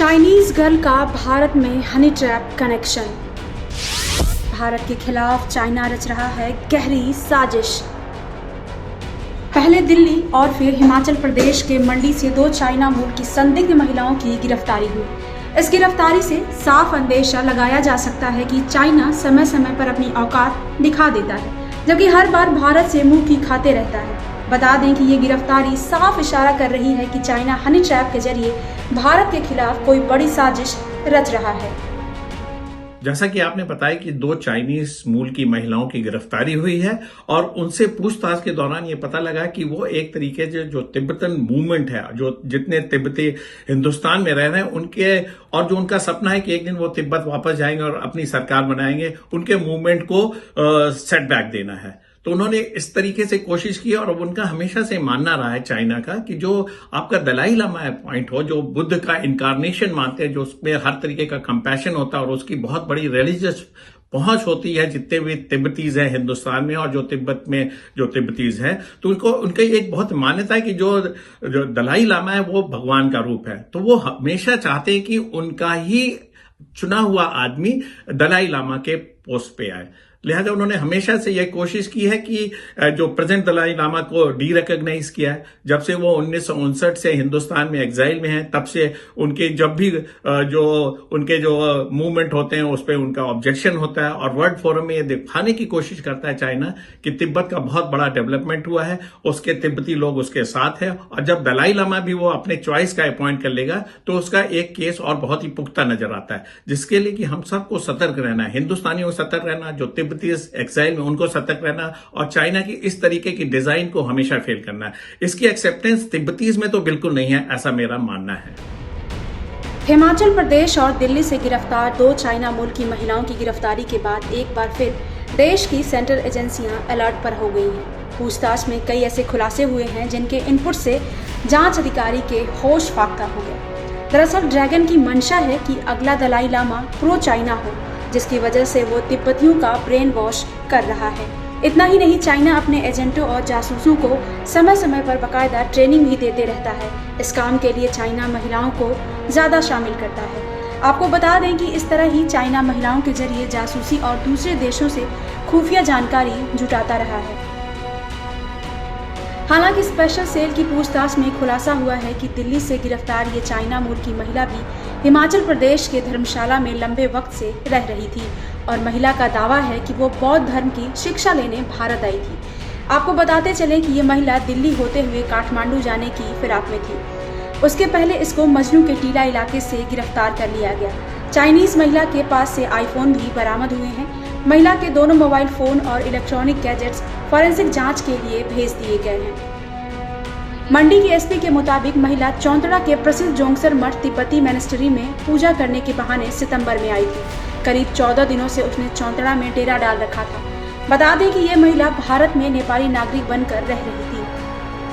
Chinese girl का भारत में honey trap connection. Bharat के खिलाफ चाइना रच रहा है गहरी साजिश। पहले दिल्ली और फिर हिमाचल प्रदेश के मंडी से 2 चाइना मूल की संदिग्ध महिलाओं की गिरफ्तारी हुई। इस गिरफ्तारी से साफ अंदेशा लगाया जा सकता है कि चाइना समय समय पर अपनी औकात दिखा देता है, जबकि हर बार भारत से मुंह की खाते रहता है। बता दें कि ये गिरफ्तारी साफ इशारा कर रही है कि चाइना हनी ट्रैप के जरिए भारत के खिलाफ कोई बड़ी साजिश रच रहा है। जैसा कि आपने बताया कि 2 चाइनीज मूल की महिलाओं की गिरफ्तारी हुई है और उनसे पूछताछ के दौरान ये पता लगा कि वो एक तरीके से जो तिब्बतन मूवमेंट है, जो जितने तिब्बती हिंदुस्तान में रह रहे हैं उनके, और जो उनका सपना है कि एक दिन वो तिब्बत वापस जाएंगे और अपनी सरकार बनाएंगे, उनके मूवमेंट को सेटबैक देना है। तो उन्होंने इस तरीके से कोशिश की और उनका हमेशा से मानना रहा है चाइना का कि जो आपका दलाई लामा पॉइंट हो, जो बुद्ध का इनकारनेशन मानते हैं, जो उसमें हर तरीके का कंपैशन होता है और उसकी बहुत बड़ी रिलीजियस पहुंच होती है जितने भी तिब्बतीज हैं हिंदुस्तान में और जो तिब्बत में जो तिब्बतीज हैं, तो उनका एक बहुत मान्यता है कि जो दलाई लामा है वो भगवान का रूप है। तो वो हमेशा चाहते हैं कि उनका ही चुना हुआ आदमी दलाई लामा के पोस्ट पे आए। लिहाजा उन्होंने हमेशा से यह कोशिश की है कि जो प्रेजेंट दलाई लामा को डी रिकॉग्नाइज किया है। जब से वो 1959 से हिंदुस्तान में एग्जाइल में हैं, तब से उनके जब भी जो उनके जो मूवमेंट होते हैं उस पर उनका ऑब्जेक्शन होता है और वर्ल्ड फोरम में ये दिखाने की कोशिश करता है चाइना कि तिब्बत का बहुत बड़ा डेवलपमेंट हुआ है, उसके तिब्बती लोग उसके साथ है। और जब दलाई लामा भी वो अपने चॉइस का अपॉइंट कर लेगा तो उसका एक केस और बहुत ही पुख्ता नजर आता है, जिसके लिए कि हम सबको सतर्क रहना है, हिंदुस्तानियों को सतर्क रहना, जो एक्साइल में उनको सतर्क रहना और चाइना की इस तरीके की डिजाइन को हमेशा फेल करना है। इसकी एक्सेप्टेंस तिब्बतीज में तो बिल्कुल नहीं है, ऐसा मेरा मानना है। हिमाचल प्रदेश और दिल्ली से गिरफ्तार 2 चाइना मूल की महिलाओं की गिरफ्तारी के बाद एक बार फिर देश की सेंट्रल एजेंसियां अलर्ट पर हो गई हैं। पूछताछ में कई ऐसे खुलासे हुए हैं जिनके इनपुट से जांच अधिकारी के होश फाख्ता हो गए। दरअसल ड्रैगन की मंशा है कि अगला दलाई लामा प्रो चाइना हो, जिसकी वजह से वो तिब्बतियों का ब्रेन वॉश कर रहा है। इतना ही नहीं, चाइना अपने एजेंटों और जासूसों को समय समय पर बाकायदा ट्रेनिंग भी देते रहता है। इस काम के लिए चाइना महिलाओं को ज़्यादा शामिल करता है। आपको बता दें कि इस तरह ही चाइना महिलाओं के जरिए जासूसी और दूसरे देशों से खुफिया जानकारी जुटाता रहा है। हालांकि स्पेशल सेल की पूछताछ में खुलासा हुआ है कि दिल्ली से गिरफ्तार ये चाइना मूल की महिला भी हिमाचल प्रदेश के धर्मशाला में लंबे वक्त से रह रही थी और महिला का दावा है कि वो बौद्ध धर्म की शिक्षा लेने भारत आई थी। आपको बताते चले कि ये महिला दिल्ली होते हुए काठमांडू जाने की फिराक में थी। उसके पहले इसको मजनू के टीला इलाके से गिरफ्तार कर लिया गया। चाइनीज महिला के पास से आईफोन भी बरामद हुए हैं। महिला के दोनों मोबाइल फोन और इलेक्ट्रॉनिक गैजेट्स फॉरेंसिक जांच के लिए भेज दिए गए हैं। मंडी के एसपी के मुताबिक महिला चौंतड़ा के प्रसिद्ध जोंगसर मठ तिब्बती मोनेस्ट्री में पूजा करने के बहाने सितंबर में आई थी। करीब 14 दिनों से उसने चौंतड़ा में डेरा डाल रखा था। बता दें कि ये महिला भारत में नेपाली नागरिक बनकर रह रही थी।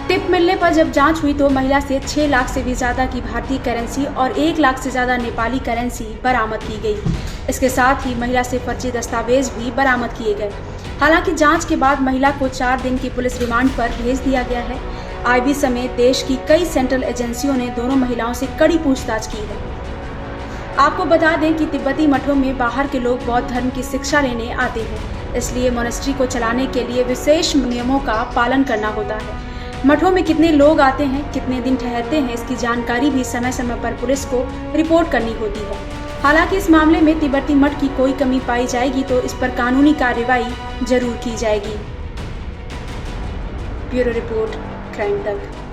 टिप मिलने पर जब जांच हुई तो महिला से 6 लाख से भी ज्यादा की भारतीय करेंसी और 1 लाख से ज्यादा नेपाली करेंसी बरामद की गई। इसके साथ ही महिला से फर्जी दस्तावेज भी बरामद किए गए। हालांकि जांच के बाद महिला को 4 दिन की पुलिस रिमांड पर भेज दिया गया है। आईबी समेत देश की कई सेंट्रल एजेंसियों ने दोनों महिलाओं से कड़ी पूछताछ की है। आपको बता दें कि तिब्बती मठों में बाहर के लोग बौद्ध धर्म की शिक्षा लेने आते हैं, इसलिए मोनेस्ट्री को चलाने के लिए विशेष नियमों का पालन करना होता है। मठों में कितने लोग आते हैं, कितने दिन ठहरते हैं, इसकी जानकारी भी समय समय पर पुलिस को रिपोर्ट करनी होती है। हालांकि इस मामले में तिब्बती मठ की कोई कमी पाई जाएगी तो इस पर कानूनी कार्रवाई जरूर की जाएगी। ब्यूरो रिपोर्ट, क्राइम तक।